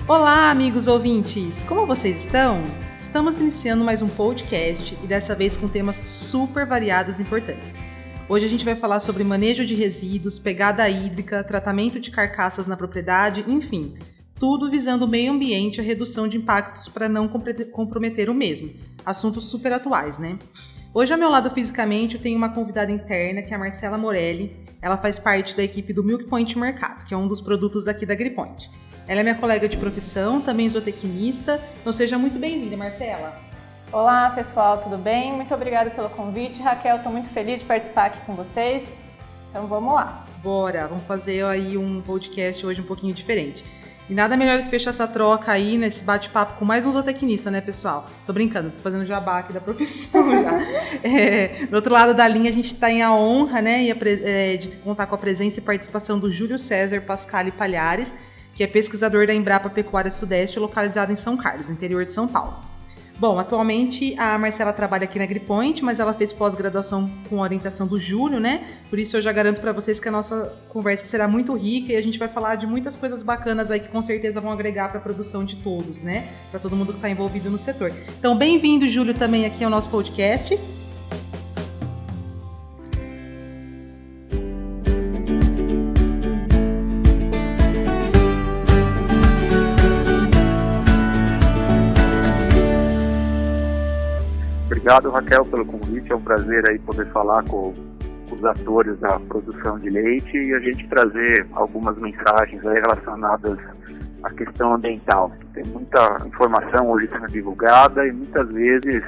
Olá, amigos ouvintes! Como vocês estão? Estamos iniciando mais um podcast e dessa vez com temas super variados e importantes. Hoje a gente vai falar sobre manejo de resíduos, pegada hídrica, tratamento de carcaças na propriedade, enfim, tudo visando o meio ambiente e a redução de impactos para não comprometer o mesmo. Assuntos super atuais, né? Hoje, ao meu lado fisicamente, eu tenho uma convidada interna, que é a Marcela Morelli. Ela faz parte da equipe do Milk Point Mercado, que é um dos produtos aqui da AgriPoint. Ela é minha colega de profissão, também zootecnista, então seja muito bem-vinda, Marcela. Olá, pessoal, tudo bem? Muito obrigada pelo convite. Raquel, estou muito feliz de participar aqui com vocês. Então vamos lá. Bora, vamos fazer aí um podcast hoje um pouquinho diferente. E nada melhor do que fechar essa troca aí, nesse bate-papo com mais um zootecnista, né, pessoal? Tô brincando, tô fazendo jabá aqui da profissão já. Do outro lado da linha, a gente tem a honra, né, de contar com a presença e participação do Júlio César Pascali Palhares, que é pesquisador da Embrapa Pecuária Sudeste, localizada em São Carlos, interior de São Paulo. Bom, atualmente a Marcela trabalha aqui na AgriPoint, mas ela fez pós-graduação com a orientação do Júlio, né? Por isso eu já garanto para vocês que a nossa conversa será muito rica e a gente vai falar de muitas coisas bacanas aí que com certeza vão agregar para a produção de todos, né? Para todo mundo que está envolvido no setor. Então, bem-vindo, Júlio, também aqui ao nosso podcast. Obrigado, Raquel, pelo convite. É um prazer aí poder falar com os atores da produção de leite e a gente trazer algumas mensagens aí relacionadas à questão ambiental. Tem muita informação hoje sendo divulgada e muitas vezes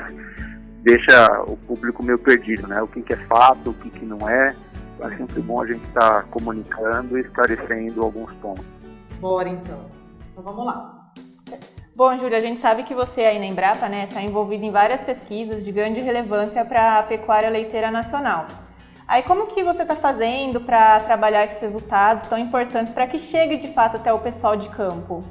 deixa o público meio perdido, né? O que é fato, o que não é. É sempre bom a gente estar comunicando e esclarecendo alguns pontos. Bora, então. Então vamos lá. Bom, Júlia, a gente sabe que você aí na Embrapa, né, está envolvido em várias pesquisas de grande relevância para a pecuária leiteira nacional. Aí como que você está fazendo para trabalhar esses resultados tão importantes para que chegue de fato até o pessoal de campo?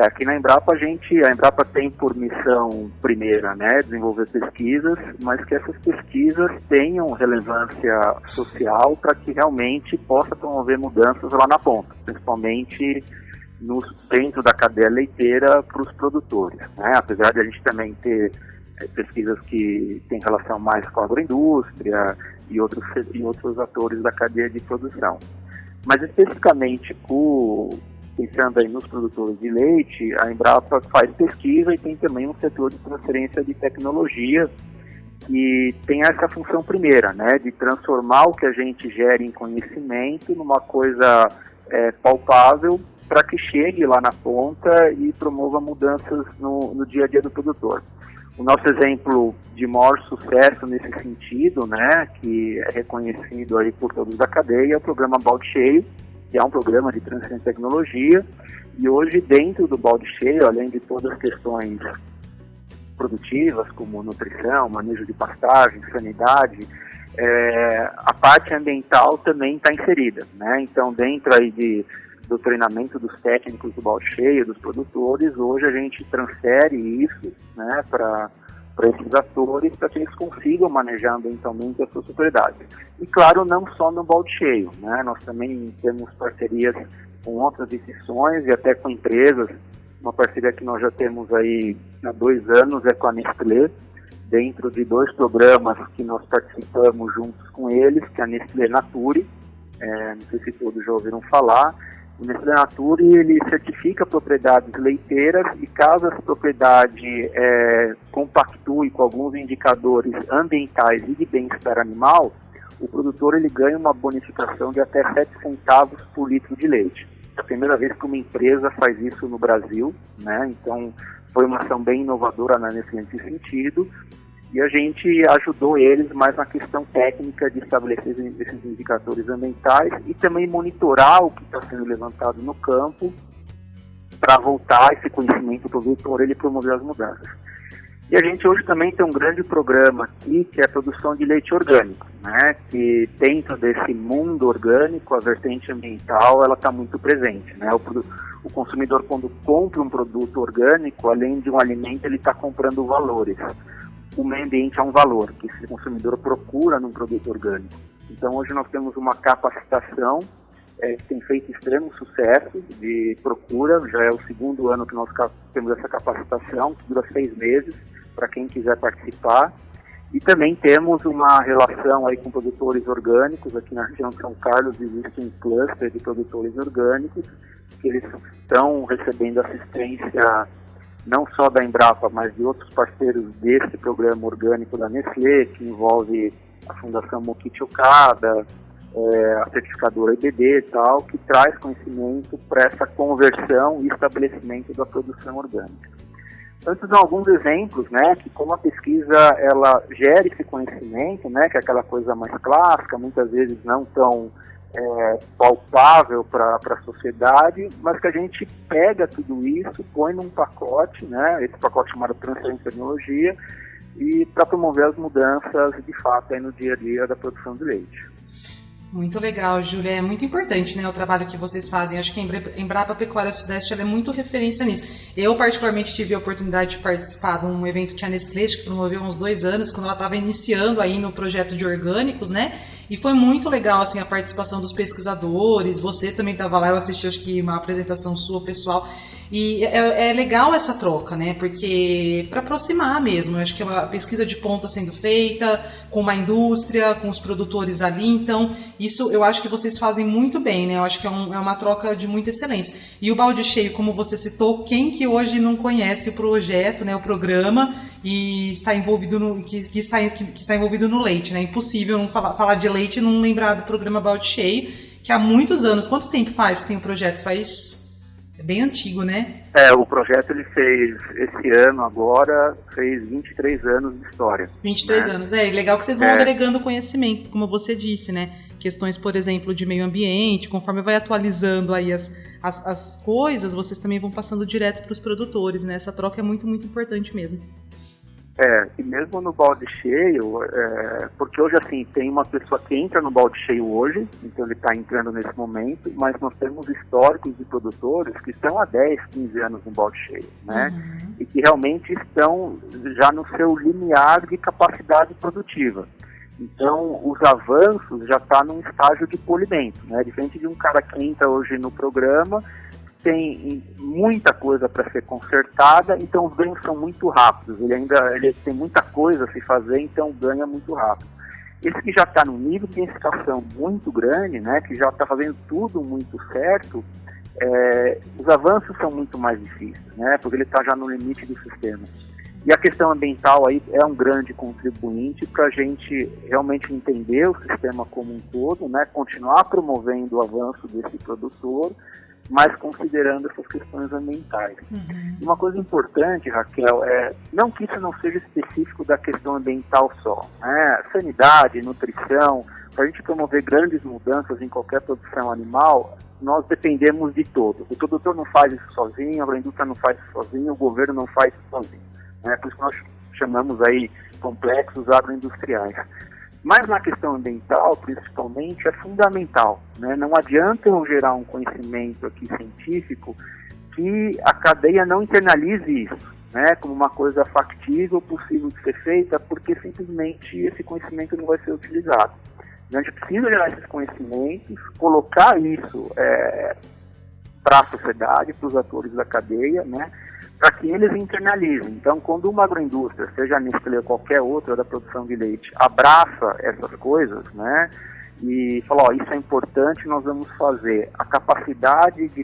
Aqui na Embrapa a Embrapa tem por missão primeira, né, desenvolver pesquisas, mas que essas pesquisas tenham relevância social para que realmente possa promover mudanças lá na ponta, principalmente dentro da cadeia leiteira para os produtores, né? Apesar de a gente também ter pesquisas que têm relação mais com a agroindústria e outros atores da cadeia de produção. Mas especificamente pensando aí nos produtores de leite, a Embrapa faz pesquisa e tem também um setor de transferência de tecnologia que tem essa função primeira, né? De transformar o que a gente gera em conhecimento numa coisa palpável, para que chegue lá na ponta e promova mudanças no dia a dia do produtor. O nosso exemplo de maior sucesso nesse sentido, né, que é reconhecido aí por todos da cadeia, é o programa Balde Cheio, que é um programa de transferência de tecnologia, e hoje dentro do Balde Cheio, além de todas as questões produtivas, como nutrição, manejo de pastagem, sanidade, a parte ambiental também está inserida, né? Então dentro aí do treinamento dos técnicos do balde cheio, dos produtores, hoje a gente transfere isso, né, para esses atores, para que eles consigam manejar ambientalmente as suas propriedades. E claro, não só no balde cheio, né, nós também temos parcerias com outras instituições e até com empresas. Uma parceria que nós já temos aí há 2 anos é com a Nestlé, dentro de 2 programas que nós participamos juntos com eles, que é a Nestlé Nature, não sei se todos já ouviram falar. O Nestlé Nature, ele certifica propriedades leiteiras e caso essa propriedade compactue com alguns indicadores ambientais e de bem-estar animal, o produtor ele ganha uma bonificação de até 7 centavos por litro de leite. É a primeira vez que uma empresa faz isso no Brasil, né? Então foi uma ação bem inovadora nesse sentido. E a gente ajudou eles mais na questão técnica de estabelecer esses indicadores ambientais e também monitorar o que está sendo levantado no campo para voltar esse conhecimento para o produtor e promover as mudanças. E a gente hoje também tem um grande programa aqui, que é a produção de leite orgânico, né? Que dentro desse mundo orgânico, a vertente ambiental, ela está muito presente, né? O consumidor, quando compra um produto orgânico, além de um alimento, ele está comprando valores. O meio ambiente é um valor que esse consumidor procura num produto orgânico. Então, hoje nós temos uma capacitação tem feito extremo sucesso de procura, já é o segundo ano que nós temos essa capacitação, que dura 6 meses, para quem quiser participar. E também temos uma relação aí com produtores orgânicos, aqui na região de São Carlos existe um cluster de produtores orgânicos, que eles estão recebendo assistência não só da Embrapa, mas de outros parceiros desse programa orgânico da Nestlé, que envolve a Fundação Mokichi Okada, a certificadora IBD e tal, que traz conhecimento para essa conversão e estabelecimento da produção orgânica. Então, esses são alguns exemplos, né, que como a pesquisa ela gera esse conhecimento, né, que é aquela coisa mais clássica, muitas vezes não tão palpável para a sociedade, mas que a gente pega tudo isso, põe num pacote, né, esse pacote chamado Transferência de Tecnologia, e para promover as mudanças de fato aí no dia a dia da produção de leite. Muito legal, Júlia. É muito importante, né, o trabalho que vocês fazem. Acho que a Embrapa Pecuária Sudeste ela é muito referência nisso. Eu, particularmente, tive a oportunidade de participar de um evento que a Nestlé que promoveu há uns 2 anos, quando ela estava iniciando aí no projeto de orgânicos, né? E foi muito legal, assim, a participação dos pesquisadores. Você também estava lá, eu assisti, acho que, uma apresentação sua, pessoal. E é legal essa troca, né? Porque para aproximar mesmo, eu acho que é uma pesquisa de ponta sendo feita com uma indústria, com os produtores ali, então isso eu acho que vocês fazem muito bem, né? Eu acho que é uma troca de muita excelência. E o Balde Cheio, como você citou, quem que hoje não conhece o projeto, né? O programa e está envolvido que está envolvido no leite, né? Impossível não falar de leite e não lembrar do programa Balde Cheio, que há muitos anos. Quanto tempo faz que tem o projeto? É bem antigo, né? O projeto ele fez, esse ano agora, fez 23 anos de história. 23 né? anos, legal que vocês vão agregando conhecimento, como você disse, né? Questões, por exemplo, de meio ambiente, conforme vai atualizando aí as coisas, vocês também vão passando direto para os produtores, né? Essa troca é muito, muito importante mesmo. E mesmo no balde cheio, porque hoje assim, tem uma pessoa que entra no balde cheio hoje, então ele está entrando nesse momento, mas nós temos históricos de produtores que estão há 10, 15 anos no balde cheio, né? Uhum. E que realmente estão já no seu limiar de capacidade produtiva. Então, os avanços já estão num estágio de polimento, né? Diferente de um cara que entra hoje no programa, tem muita coisa para ser consertada, então os ganhos são muito rápidos. Ele tem muita coisa a se fazer, então ganha muito rápido. Esse que já está num nível de intensificação muito grande, né, que já está fazendo tudo muito certo, os avanços são muito mais difíceis, né, porque ele está já no limite do sistema. E a questão ambiental aí é um grande contribuinte para a gente realmente entender o sistema como um todo, né, continuar promovendo o avanço desse produtor, mas considerando essas questões ambientais. Uhum. Uma coisa importante, Raquel, não que isso não seja específico da questão ambiental só, né? Sanidade, nutrição, para a gente promover grandes mudanças em qualquer produção animal, nós dependemos de todos. O produtor não faz isso sozinho, a agroindústria não faz isso sozinho, o governo não faz isso sozinho. Né? Por isso que nós chamamos aí complexos agroindustriais. Mas na questão ambiental, principalmente, é fundamental, né? Não adianta eu gerar um conhecimento aqui científico que a cadeia não internalize isso, né? Como uma coisa factível, possível de ser feita, porque simplesmente esse conhecimento não vai ser utilizado. A gente precisa gerar esses conhecimentos, colocar isso para a sociedade, para os atores da cadeia, né? Para que eles internalizem. Então, quando uma agroindústria, seja a Nestlé ou qualquer outra da produção de leite, abraça essas coisas, né, e fala, isso é importante, nós vamos fazer. A capacidade de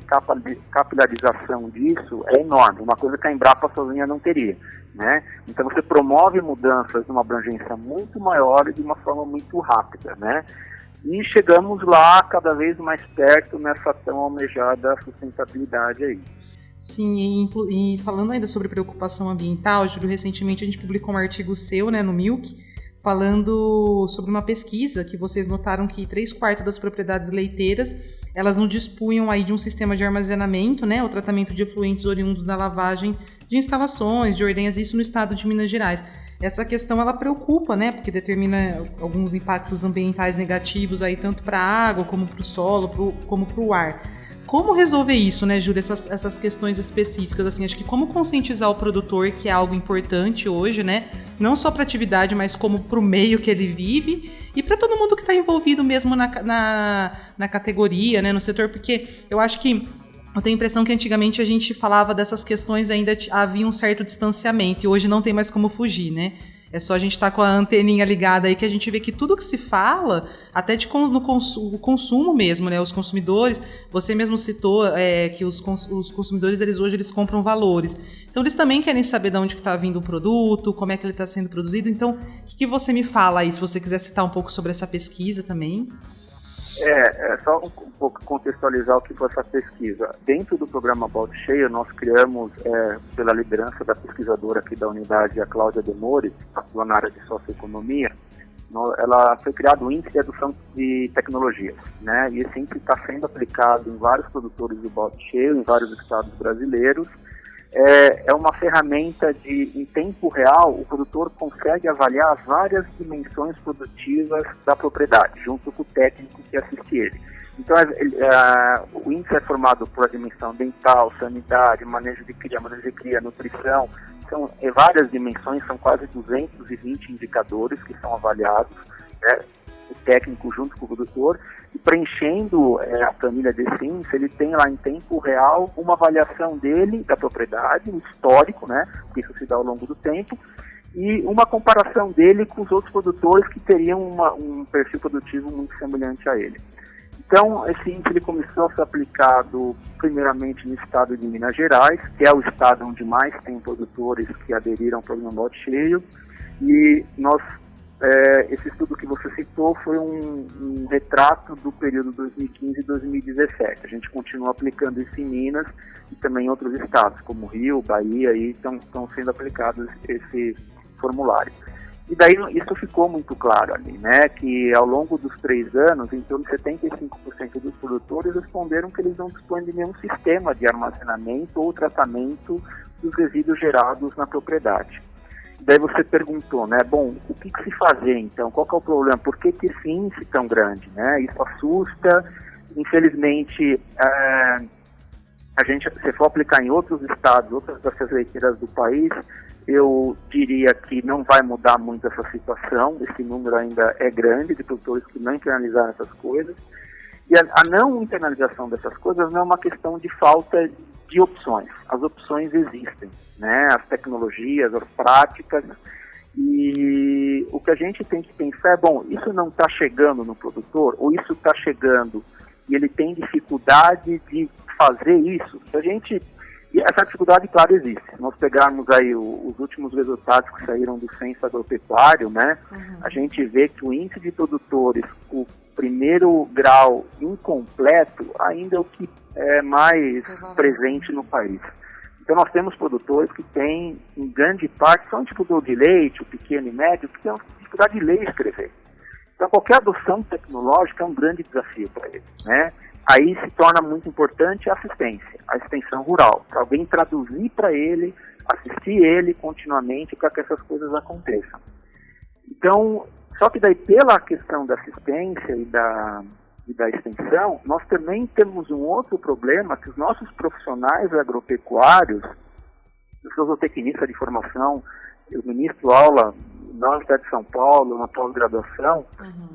capilarização disso é enorme, uma coisa que a Embrapa sozinha não teria, né. Então, você promove mudanças numa abrangência muito maior e de uma forma muito rápida, né. E chegamos lá cada vez mais perto nessa tão almejada sustentabilidade aí. Sim, e falando ainda sobre preocupação ambiental, Júlio, recentemente a gente publicou um artigo seu, né, no Milk, falando sobre uma pesquisa que vocês notaram que 3/4 das propriedades leiteiras, elas não dispunham aí de um sistema de armazenamento, né, o tratamento de efluentes oriundos da lavagem de instalações, de ordenhas, isso no estado de Minas Gerais. Essa questão, ela preocupa, né, porque determina alguns impactos ambientais negativos aí, tanto para a água, como para o solo, como para o ar. Como resolver isso, né, Júlia, essas questões específicas, assim, acho que como conscientizar o produtor, que é algo importante hoje, né, não só para a atividade, mas como para o meio que ele vive e para todo mundo que está envolvido mesmo na categoria, né, no setor, porque eu acho que eu tenho a impressão que antigamente a gente falava dessas questões, ainda havia um certo distanciamento, e hoje não tem mais como fugir, né? É só a gente estar com a anteninha ligada aí que a gente vê que tudo que se fala, até no consumo mesmo, né? Os consumidores, você mesmo citou que os consumidores, hoje eles compram valores. Então, eles também querem saber de onde está vindo o produto, como é que ele está sendo produzido. Então, o que você me fala aí, se você quiser citar um pouco sobre essa pesquisa também? Só um pouco contextualizar o que foi essa pesquisa. Dentro do programa Balde Cheio, nós criamos, pela liderança da pesquisadora aqui da unidade, a Cláudia Demore, atua na área de socioeconomia, ela foi criado o Índice de Adoção de Tecnologias, né? E esse índice está sendo aplicado em vários produtores do Balde Cheio, em vários estados brasileiros. É uma ferramenta em tempo real, o produtor consegue avaliar as várias dimensões produtivas da propriedade, junto com o técnico que assiste ele. Então, o índice é formado por a dimensão ambiental, sanidade, manejo de cria, nutrição. São várias dimensões, são quase 220 indicadores que são avaliados, né? O técnico junto com o produtor, e preenchendo a planilha desse índice, ele tem lá em tempo real uma avaliação dele, da propriedade, um histórico, né, porque isso se dá ao longo do tempo, e uma comparação dele com os outros produtores que teriam um perfil produtivo muito semelhante a ele. Então, esse índice ele começou a ser aplicado primeiramente no estado de Minas Gerais, que é o estado onde mais tem produtores que aderiram ao programa Balde Cheio, e esse estudo que você citou foi um retrato do período 2015 e 2017. A gente continua aplicando isso em Minas e também em outros estados, como Rio, Bahia, e estão sendo aplicados esse formulário. E daí isso ficou muito claro ali, né, que ao longo dos 3 anos, em torno de 75% dos produtores responderam que eles não dispõem de nenhum sistema de armazenamento ou tratamento dos resíduos gerados na propriedade. Daí você perguntou, né, bom, o que se fazer então? Qual que é o problema? Por que esse índice tão grande, né? Isso assusta. Infelizmente, se for aplicar em outros estados, outras das leiteiras do país, eu diria que não vai mudar muito essa situação. Esse número ainda é grande de produtores que não internalizaram essas coisas. E a não internalização dessas coisas não é uma questão de falta de opções. As opções existem, né? As tecnologias, as práticas, e o que a gente tem que pensar é, bom, isso não está chegando no produtor, ou isso está chegando e ele tem dificuldade de fazer isso. E essa dificuldade, claro, existe. Se nós pegarmos aí os últimos resultados que saíram do Censo Agropecuário, né? A gente vê que o índice de produtores, o primeiro grau incompleto, ainda é o que é mais presente no país. Então nós temos produtores que têm, em grande parte, são tipo produtor de leite, o pequeno e médio, que tem uma dificuldade de ler e escrever. Então qualquer adoção tecnológica é um grande desafio para eles, né? Aí se torna muito importante a assistência, a extensão rural, para alguém traduzir para ele, assistir ele continuamente para que essas coisas aconteçam. Então, só que daí pela questão da assistência e da extensão, nós também temos um outro problema, que os nossos profissionais agropecuários, eu sou zootecnista de formação, eu ministro aula na Universidade de São Paulo, na pós-graduação,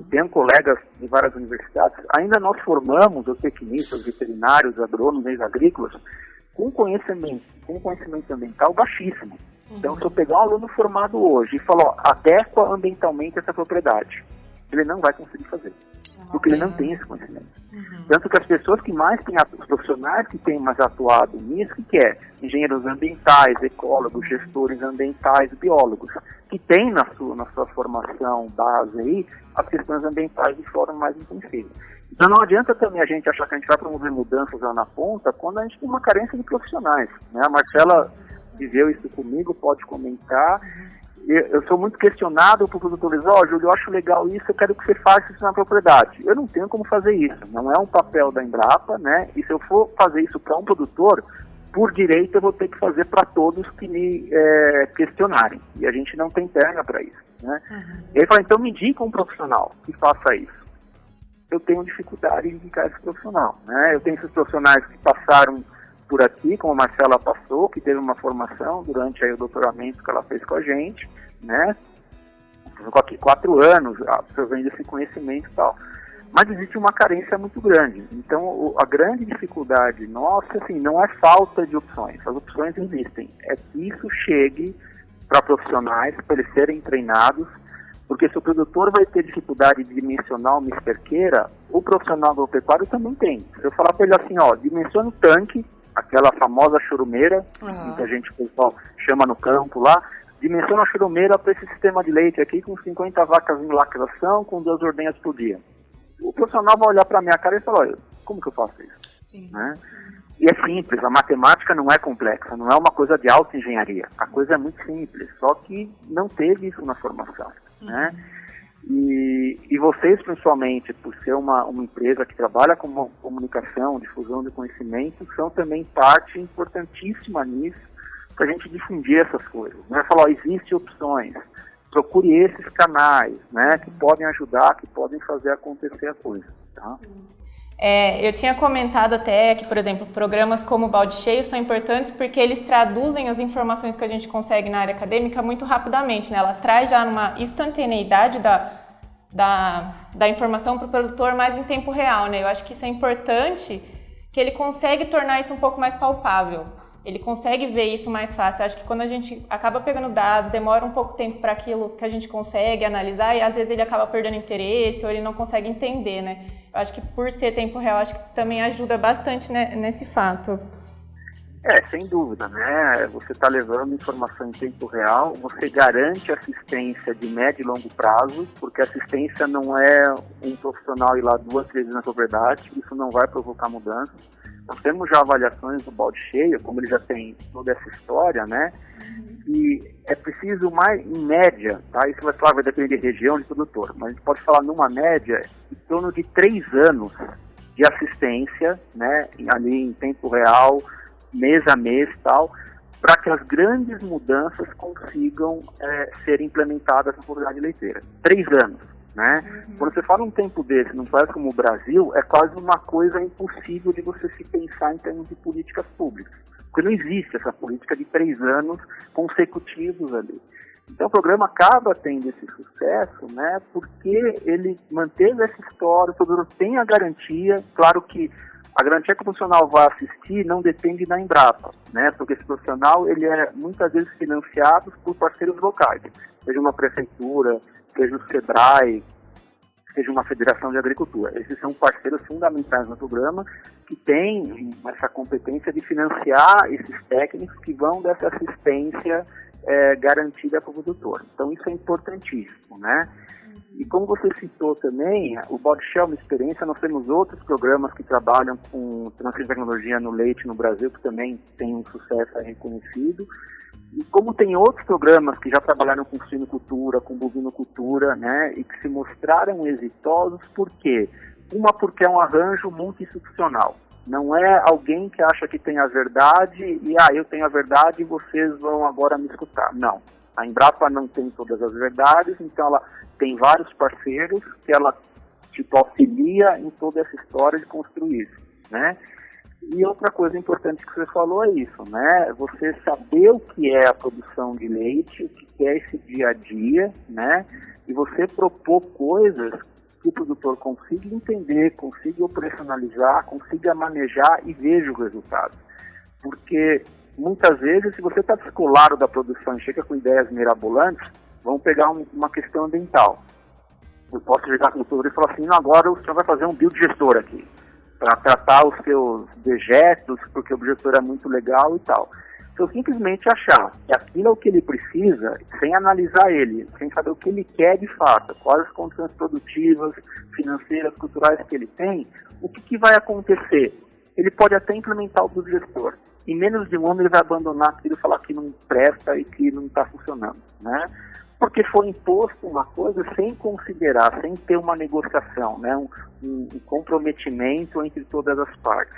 tenho colegas de várias universidades, ainda nós formamos zootecnistas, veterinários, agrônomos, agrícolas, com conhecimento ambiental baixíssimo. Então, se eu pegar um aluno formado hoje e falar, adequa ambientalmente essa propriedade, ele não vai conseguir fazer, porque ele não tem esse conhecimento. Tanto que as pessoas que mais têm, os profissionais que têm mais atuado nisso, que é engenheiros ambientais, ecólogos, gestores ambientais, biólogos, que têm na sua formação base aí as questões ambientais de forma mais intensiva. Então não adianta também a gente achar que a gente vai promover mudanças lá na ponta quando a gente tem uma carência de profissionais, né? A Marcela viveu isso comigo, pode comentar. Eu sou muito questionado por produtores, Júlio, eu acho legal isso, eu quero que você faça isso na propriedade. Eu não tenho como fazer isso, não é um papel da Embrapa, né? E se eu for fazer isso para um produtor, por direito eu vou ter que fazer para todos que me questionarem. E a gente não tem perna para isso, né? E ele fala, então me indica um profissional que faça isso. Eu tenho dificuldade em indicar esse profissional, né? Eu tenho esses profissionais que passaram por aqui, como a Marcela passou, que teve uma formação durante aí o doutoramento que ela fez com a gente, né? Ficou aqui 4 anos absorvendo esse conhecimento e tal. Mas existe uma carência muito grande. Então, a grande dificuldade nossa, assim, não é falta de opções. As opções existem. É que isso chegue para profissionais, para eles serem treinados, porque se o produtor vai ter dificuldade de dimensionar uma esterqueira, o profissional agropecuário também tem. Se eu falar para ele assim, ó, dimensiona o tanque, aquela famosa churumeira, que a gente, pessoal, chama no campo lá, dimensiona a churumeira para esse sistema de leite aqui com 50 vacas em lactação, com 2 ordenhas por dia. O profissional vai olhar para a minha cara e falar, olha, como que eu faço isso? Sim. Né? E é simples, a matemática não é complexa, não é uma coisa de alta engenharia. A coisa é muito simples, só que não teve isso na formação. Né? E vocês, principalmente, por ser uma empresa que trabalha com comunicação, difusão de conhecimento, são também parte importantíssima nisso, para a gente difundir essas coisas. Né? Falar, ó, existem opções. Procure esses canais, né, que podem ajudar, que podem fazer acontecer a coisa, tá? Eu tinha comentado até que, por exemplo, programas como o Balde Cheio são importantes porque eles traduzem as informações que a gente consegue na área acadêmica muito rapidamente, né? Ela traz já uma instantaneidade da informação para o produtor mais em tempo real, né? Eu acho que isso é importante, que ele consegue tornar isso um pouco mais palpável. Ele consegue ver isso mais fácil. Eu acho que quando a gente acaba pegando dados, demora um pouco tempo para aquilo que a gente consegue analisar e às vezes ele acaba perdendo interesse ou ele não consegue entender, né? Eu acho que por ser tempo real, acho que também ajuda bastante, né, nesse fato. Sem dúvida, né? Você está levando informação em tempo real, você garante assistência de médio e longo prazo, porque assistência não é um profissional ir lá 2, 3 vezes na propriedade, isso não vai provocar mudança. Nós temos já avaliações do Balde Cheio, como ele já tem toda essa história, né? E é preciso mais, em média, tá? Isso vai depender de região, de produtor, mas a gente pode falar numa média, em torno de 3 anos de assistência, né? Ali em tempo real, mês a mês e tal, para que as grandes mudanças consigam ser implementadas na propriedade leiteira. 3 anos. Né? Quando você fala um tempo desse num país como o Brasil, é quase uma coisa impossível de você se pensar em termos de políticas públicas, porque não existe essa política de 3 anos consecutivos ali. Então o programa acaba tendo esse sucesso, né, porque ele manteve essa história, o produtor tem a garantia, claro que a garantia que o profissional vai assistir não depende da Embrapa, né, porque esse profissional ele é muitas vezes financiado por parceiros locais, seja uma prefeitura, seja o SEBRAE, seja uma federação de agricultura. Esses são parceiros fundamentais no programa que têm essa competência de financiar esses técnicos que vão dessa assistência garantida para o produtor. Então isso é importantíssimo, né? E como você citou também, o Balde Cheio é uma experiência, nós temos outros programas que trabalham com transferência de tecnologia no leite no Brasil, que também tem um sucesso reconhecido. E como tem outros programas que já trabalharam com suinocultura, com bovinocultura, né, e que se mostraram exitosos, por quê? Porque é um arranjo multi-institucional. Não é alguém que acha que tem a verdade e, eu tenho a verdade e vocês vão agora me escutar. Não. A Embrapa não tem todas as verdades, então ela tem vários parceiros que ela, auxilia em toda essa história de construir isso, né? E outra coisa importante que você falou é isso, né? Você saber o que é a produção de leite, o que é esse dia a dia, né? E você propor coisas que o produtor consiga entender, consiga operacionalizar, consiga manejar e veja o resultado. Porque muitas vezes, se você está descolado da produção e chega com ideias mirabolantes, vamos pegar uma questão ambiental. Eu posso chegar com o produtor e falar assim, agora o senhor vai fazer um biodigestor aqui, para tratar os seus dejetos, porque o biodigestor é muito legal e tal. Se eu simplesmente achar que aquilo é o que ele precisa, sem analisar ele, sem saber o que ele quer de fato, quais as condições produtivas, financeiras, culturais que ele tem, o que vai acontecer? Ele pode até implementar o biodigestor. Em menos de um ano ele vai abandonar aquilo e falar que não presta e que não está funcionando, né? Porque foi imposto uma coisa sem considerar, sem ter uma negociação, né? um comprometimento entre todas as partes.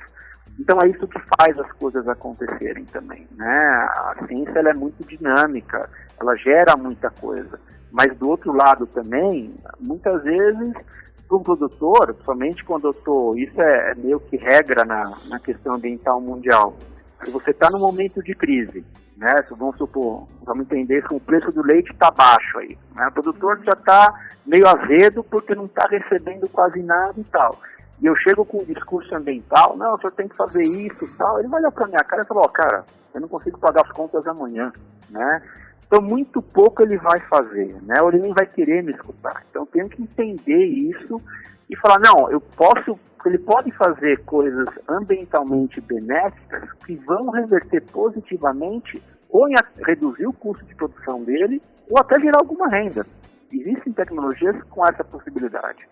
Então é isso que faz as coisas acontecerem também, né? A ciência ela é muito dinâmica, ela gera muita coisa, mas do outro lado também, muitas vezes, para um produtor, somente quando isso é meio que regra na questão ambiental mundial, se você está num momento de crise, né? Vamos supor, vamos entender que o preço do leite está baixo aí, né? O produtor já está meio azedo porque não está recebendo quase nada e tal. E eu chego com um discurso ambiental, não, o senhor tem que fazer isso e tal. Ele vai olhar para minha cara e falar, cara, eu não consigo pagar as contas amanhã, né? Então, muito pouco ele vai fazer, né? Ou ele nem vai querer me escutar. Então, eu tenho que entender isso e falar, não, ele pode fazer coisas ambientalmente benéficas que vão reverter positivamente ou em reduzir o custo de produção dele ou até gerar alguma renda. Existem tecnologias com essa possibilidade.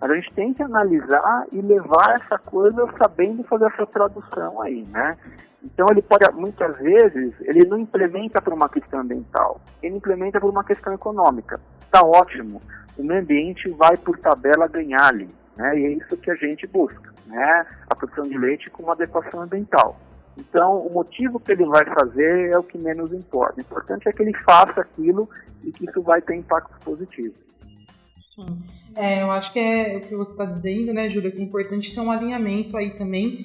Mas a gente tem que analisar e levar essa coisa sabendo fazer essa tradução aí, né? Então ele pode, muitas vezes, ele não implementa por uma questão ambiental, ele implementa por uma questão econômica. Está ótimo, o meio ambiente vai por tabela ganhar ali, né? E é isso que a gente busca, né? A produção de leite com uma adequação ambiental. Então, o motivo que ele vai fazer é o que menos importa. O importante é que ele faça aquilo e que isso vai ter impacto positivo. Sim, eu acho que é o que você está dizendo, né, Júlia, que é importante ter um alinhamento aí também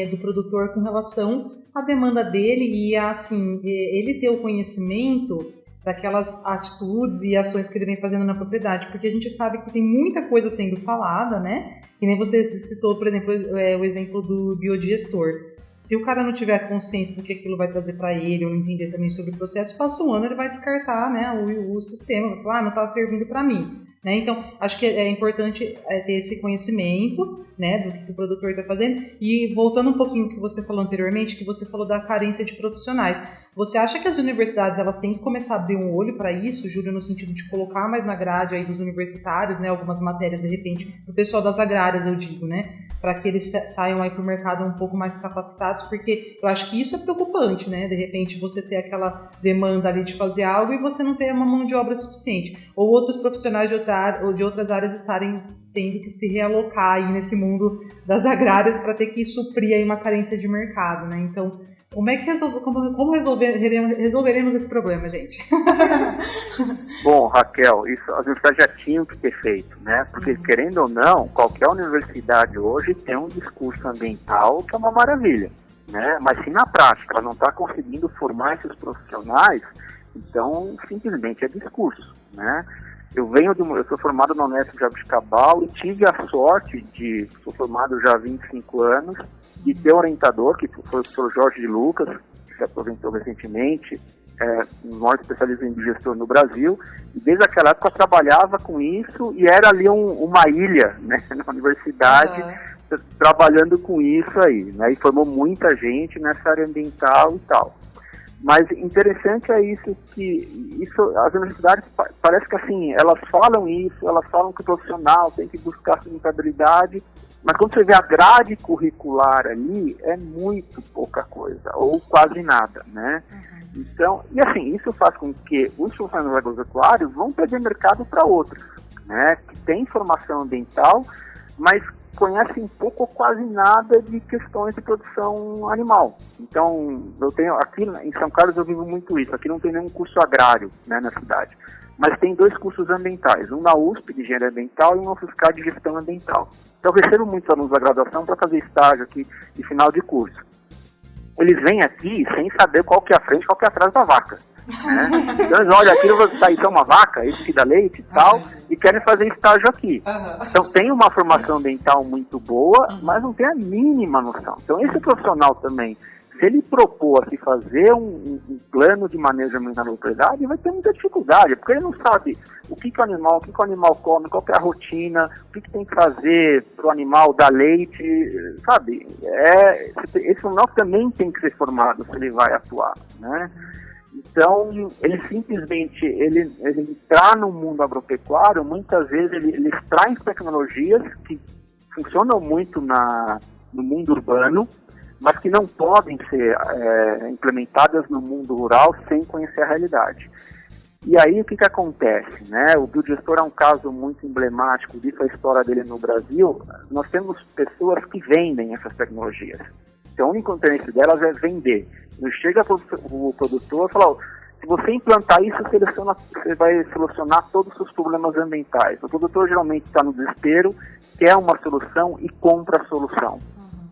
do produtor com relação à demanda dele e, assim, ele ter o conhecimento daquelas atitudes e ações que ele vem fazendo na propriedade, porque a gente sabe que tem muita coisa sendo falada, né, que nem você citou, por exemplo, o exemplo do biodigestor. Se o cara não tiver consciência do que aquilo vai trazer para ele, ou entender também sobre o processo, passa um ano, ele vai descartar, né, o sistema, vai falar, não está servindo para mim. Né? Então, acho que é importante ter esse conhecimento, né, do que o produtor está fazendo. E voltando um pouquinho ao que você falou anteriormente, que você falou da carência de profissionais. Você acha que as universidades elas têm que começar a abrir um olho para isso, Júlia, no sentido de colocar mais na grade aí dos universitários, né, algumas matérias, de repente, para o pessoal das agrárias, eu digo, né, para que eles saiam aí para o mercado um pouco mais capacitados, porque eu acho que isso é preocupante, né, de repente você ter aquela demanda ali de fazer algo e você não ter uma mão de obra suficiente, ou outros profissionais de outras áreas estarem tendo que se realocar aí nesse mundo das agrárias para ter que suprir aí uma carência de mercado, né, então como é que resolveremos esse problema, gente? Bom, Raquel, isso as universidades já tinham que ter feito, né? Porque, querendo ou não, qualquer universidade hoje tem um discurso ambiental que é uma maravilha, né? Mas se na prática ela não está conseguindo formar esses profissionais, então simplesmente é discurso, né? Eu sou formado na Unesp Jabuticabal e tive a sorte sou formado já há 25 anos, de ter um orientador, que foi o professor Jorge de Lucas, que se aposentou recentemente, um maior especialista em gestor no Brasil, e desde aquela época eu trabalhava com isso e era ali uma ilha, né, na universidade, trabalhando com isso aí, né, e formou muita gente nessa área ambiental e tal. Mas interessante é as universidades parece que assim, elas falam que o profissional tem que buscar sustentabilidade, mas quando você vê a grade curricular ali, é muito pouca coisa, ou quase nada, né? Então, e assim, isso faz com que os funcionários agropecuários vão perder mercado para outros, né? Que têm formação ambiental, mas conhecem pouco ou quase nada de questões de produção animal. Então, aqui em São Carlos eu vivo muito isso, aqui não tem nenhum curso agrário, né, na cidade, mas tem 2 cursos ambientais, um na USP de engenharia ambiental e um na UFSCar de gestão ambiental. Então eu recebo muitos alunos da graduação para fazer estágio aqui de final de curso. Eles vêm aqui sem saber qual que é a frente e qual que é atrás da vaca. Né? Então eles olham aqui, isso é uma vaca, isso que dá leite e tal, e querem fazer estágio aqui. Então tem uma formação ambiental muito boa, mas não tem a mínima noção. Então esse profissional também, se ele propor a se fazer um plano de manejo ambiental na propriedade, vai ter muita dificuldade, porque ele não sabe o que o animal come, qual que é a rotina, o que tem que fazer para o animal dar leite, sabe? Esse profissional também tem que ser formado se ele vai atuar, né? Então, ele simplesmente, ele entrar no mundo agropecuário, muitas vezes ele traz tecnologias que funcionam muito no mundo urbano, mas que não podem ser implementadas no mundo rural sem conhecer a realidade. E aí o que acontece, né? O biodigestor é um caso muito emblemático disso, a história dele no Brasil. Nós temos pessoas que vendem essas tecnologias. Então, o único interesse delas é vender. Não chega o produtor e fala, se você implantar isso, você vai solucionar todos os seus problemas ambientais. O produtor geralmente está no desespero, quer uma solução e compra a solução.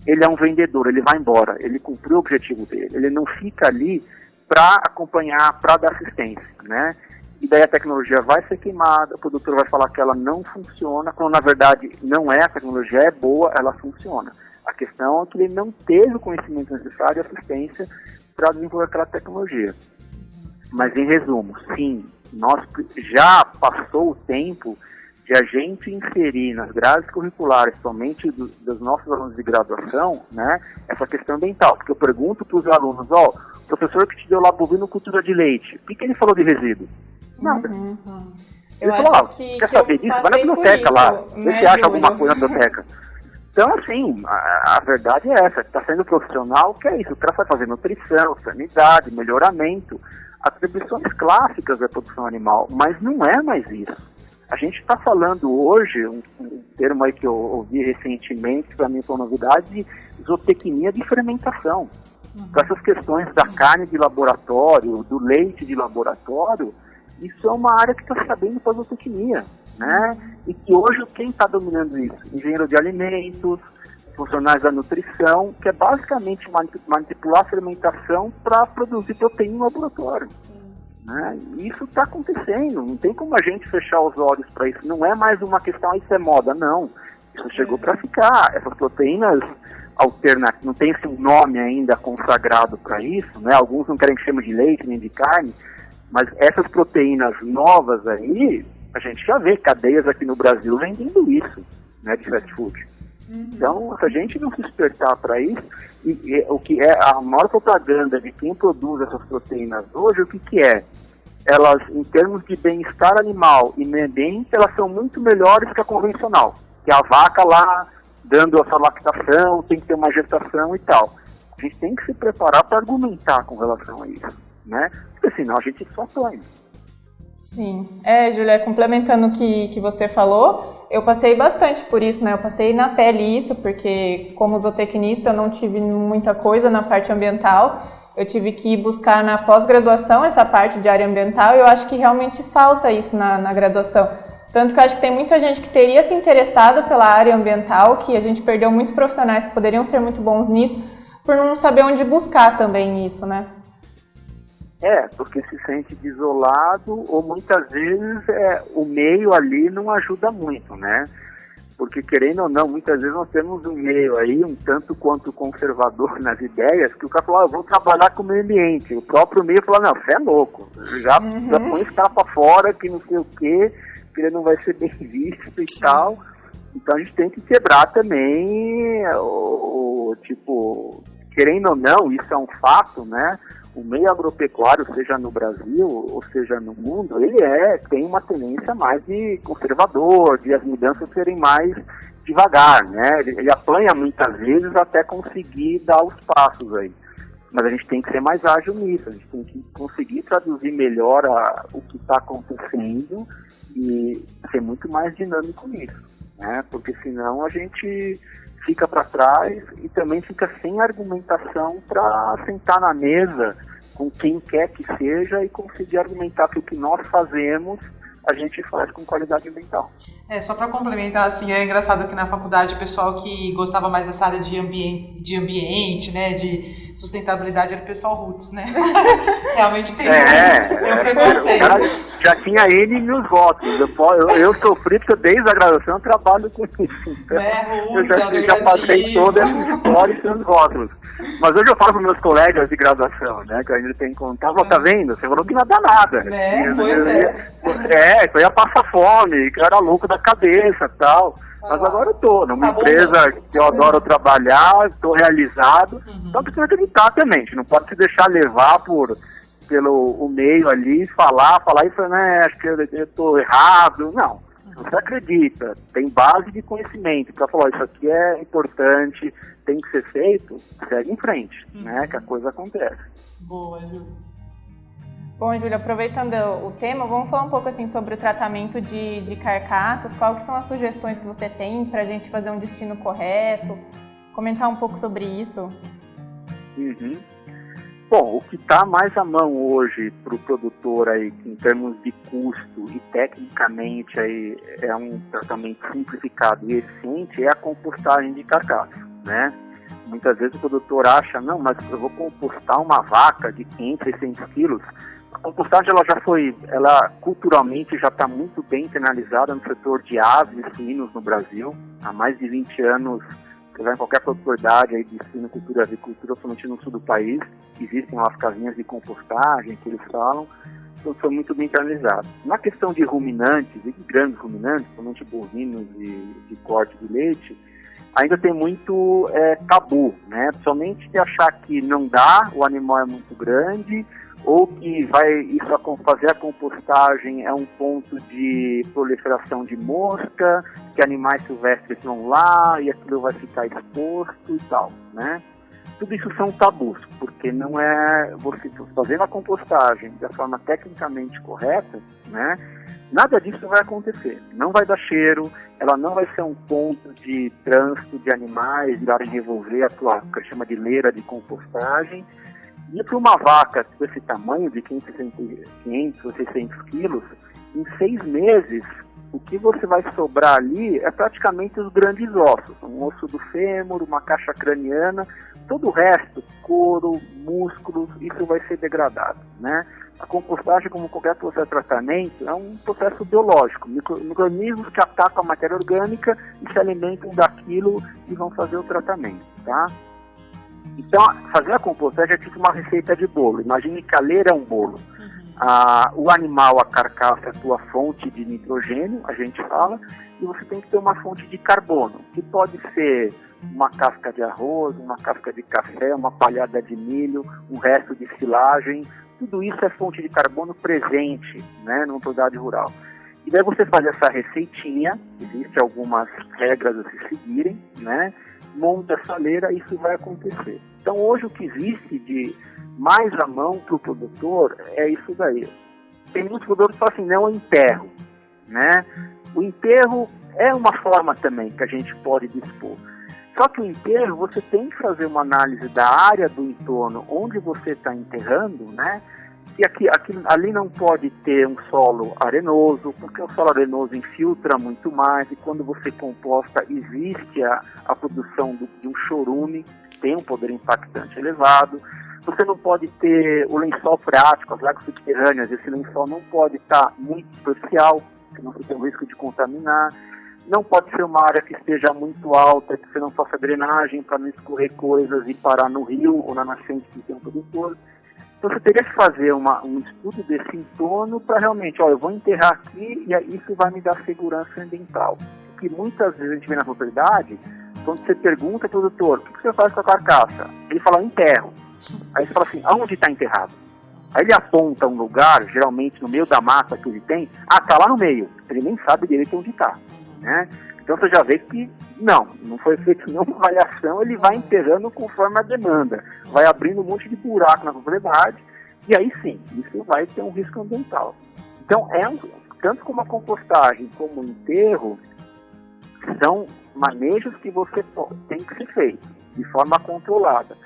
Ele é um vendedor, ele vai embora, ele cumpriu o objetivo dele. Ele não fica ali para acompanhar, para dar assistência, né? E daí a tecnologia vai ser queimada, o produtor vai falar que ela não funciona, quando na verdade não é, a tecnologia é boa, ela funciona. A questão é que ele não teve o conhecimento necessário e assistência para desenvolver aquela tecnologia. Mas em resumo, sim, nós já passou o tempo de a gente inserir nas grades curriculares, somente dos nossos alunos de graduação, né, essa questão ambiental. Porque eu pergunto para os alunos, o professor que te deu lá bovinocultura de leite, o que ele falou de resíduo? Nada. Ele falou, quer saber disso? Vai na biblioteca lá, vê se acha alguma coisa na biblioteca. Então, assim, a verdade é essa, está sendo profissional, que é isso, o cara vai fazer nutrição, sanidade, melhoramento, atribuições clássicas da produção animal, mas não é mais isso. A gente está falando hoje, um termo aí que eu ouvi recentemente, para mim foi uma novidade, de zootecnia de fermentação. Para essas questões da carne de laboratório, do leite de laboratório, isso é uma área que está se abrindo para a zootecnia, né? E que hoje quem está dominando isso? Engenheiro de alimentos, funcionários da nutrição, que é basicamente manipular a fermentação para produzir proteína no laboratório. Né? E isso está acontecendo, não tem como a gente fechar os olhos para isso. Não é mais uma questão, isso é moda, não. Isso chegou para ficar. Essas proteínas alternativas, não tem um nome ainda consagrado para isso, né? Alguns não querem que chame de leite nem de carne, mas essas proteínas novas aí, a gente já vê cadeias aqui no Brasil vendendo isso, né, de fast food. Então, se a gente não se despertar para isso, e o que é a maior propaganda de quem produz essas proteínas hoje, o que é? Elas, em termos de bem-estar animal e meio ambiente, elas são muito melhores que a convencional. Que a vaca lá, dando a sua lactação, tem que ter uma gestação e tal. A gente tem que se preparar para argumentar com relação a isso, né? Porque senão a gente só apanha. Sim. Júlia, complementando o que você falou, eu passei bastante por isso, né? Eu passei na pele isso, porque como zootecnista eu não tive muita coisa na parte ambiental. Eu tive que buscar na pós-graduação essa parte de área ambiental e eu acho que realmente falta isso na graduação. Tanto que eu acho que tem muita gente que teria se interessado pela área ambiental, que a gente perdeu muitos profissionais que poderiam ser muito bons nisso, por não saber onde buscar também isso, né? Porque se sente desolado ou muitas vezes o meio ali não ajuda muito, né? Porque querendo ou não, muitas vezes nós temos um meio aí um tanto quanto conservador nas ideias, que o cara fala, eu vou trabalhar com o meio ambiente. O próprio meio fala, não, você é louco, já põe esse cara pra fora, que não sei o quê, que ele não vai ser bem visto e tal. Então a gente tem que quebrar também, querendo ou não, isso é um fato, né? O meio agropecuário, seja no Brasil ou seja no mundo, ele tem uma tendência mais de conservador, de as mudanças serem mais devagar, né? Ele apanha muitas vezes até conseguir dar os passos aí. Mas a gente tem que ser mais ágil nisso, a gente tem que conseguir traduzir melhor o que está acontecendo e ser muito mais dinâmico nisso, né? Porque senão a gente fica para trás e também fica sem argumentação para sentar na mesa com quem quer que seja e conseguir argumentar que o que nós fazemos a gente faz com qualidade ambiental. Só para complementar, assim, é engraçado que na faculdade o pessoal que gostava mais dessa área de ambiente, né, de sustentabilidade era o pessoal roots, né? Realmente tem um preconceito. Já tinha ele nos votos. Eu sofri porque desde a graduação eu trabalho com isso. Então, eu já passei toda essa história e seus votos. Mas hoje eu falo para meus colegas de graduação, né, que a gente tem que contar, tá vendo? Você falou que não dá nada. Eu ia passar fome, que eu era louco da cabeça e tal. Mas agora eu tô numa empresa que eu adoro trabalhar, estou realizado. Então precisa acreditar também, a gente não pode se deixar levar pelo meio ali, falar e falar, né, acho que eu tô errado. Não, você acredita, tem base de conhecimento para falar, isso aqui é importante, tem que ser feito, segue em frente, né, que a coisa acontece. Boa, Ju. Bom, Júlia, aproveitando o tema, vamos falar um pouco assim sobre o tratamento de carcaças. Quais são as sugestões que você tem para a gente fazer um destino correto? Comentar um pouco sobre isso. Bom, o que está mais à mão hoje para o produtor aí, em termos de custo e tecnicamente aí é um tratamento simplificado e eficiente, é a compostagem de carcaça, né? Muitas vezes o produtor acha, não, mas eu vou compostar uma vaca de 500, 600 quilos. A compostagem ela culturalmente já está muito bem internalizada no setor de aves e suínos no Brasil. Há mais de 20 anos, você vai em qualquer propriedade aí de suinocultura e avicultura, somente no sul do país, existem lá as casinhas de compostagem que eles falam, então foi muito bem internalizado. Na questão de ruminantes, e de grandes ruminantes, somente bovinos de corte de leite, ainda tem muito tabu, né? Somente de achar que não dá, o animal é muito grande, ou que fazer a compostagem é um ponto de proliferação de mosca, que animais silvestres vão lá e aquilo vai ficar exposto e tal, né? Tudo isso são tabus, porque não é você fazendo a compostagem da forma tecnicamente correta, né? Nada disso vai acontecer. Não vai dar cheiro, ela não vai ser um ponto de trânsito de animais, irem revolver a tua, que chama de leira de compostagem. E para uma vaca desse tamanho, de 500 ou 600 quilos, em 6 meses, o que você vai sobrar ali é praticamente os grandes ossos. Um osso do fêmur, uma caixa craniana, todo o resto, couro, músculos, isso vai ser degradado, né? A compostagem, como qualquer processo de tratamento, é um processo biológico. Micro-organismos que atacam a matéria orgânica e se alimentam daquilo e vão fazer o tratamento, tá? Então, fazer a compostagem é tipo uma receita de bolo. Imagine que a leira é um bolo. O animal, a carcaça, é a tua fonte de nitrogênio, a gente fala, e você tem que ter uma fonte de carbono, que pode ser uma casca de arroz, uma casca de café, uma palhada de milho, um resto de silagem. Tudo isso é fonte de carbono presente, né, numa propriedade rural. E daí você faz essa receitinha, existem algumas regras a se seguirem, né? Monta essa leira e isso vai acontecer. Então hoje o que existe de mais à mão para o produtor é isso daí. Tem muitos produtores que falam assim, não, eu enterro, né? O enterro é uma forma também que a gente pode dispor. Só que o enterro, você tem que fazer uma análise da área do entorno onde você está enterrando, né? Que ali não pode ter um solo arenoso, porque o solo arenoso infiltra muito mais, e quando você composta, existe a produção de um chorume, tem um poder impactante elevado. Você não pode ter o lençol freático, as águas subterrâneas, esse lençol não pode estar muito superficial, senão você tem o risco de contaminar. Não pode ser uma área que esteja muito alta, que você não faça drenagem para não escorrer coisas e parar no rio ou na nascente que tem um produtor. Então você teria que fazer um estudo desse entorno para realmente, eu vou enterrar aqui e isso vai me dar segurança ambiental. Porque muitas vezes a gente vê na propriedade, quando você pergunta ao produtor, o que você faz com a carcaça? Ele fala, enterro. Aí você fala assim, aonde está enterrado? Aí ele aponta um lugar, geralmente no meio da mata que ele tem, está lá no meio. Ele nem sabe direito onde está, né? Então você já vê que não foi feita nenhuma avaliação, ele vai enterrando conforme a demanda, vai abrindo um monte de buraco na propriedade, e aí sim, isso vai ter um risco ambiental. Então, tanto como a compostagem como o enterro, são manejos que você tem que ser feito, de forma controlada.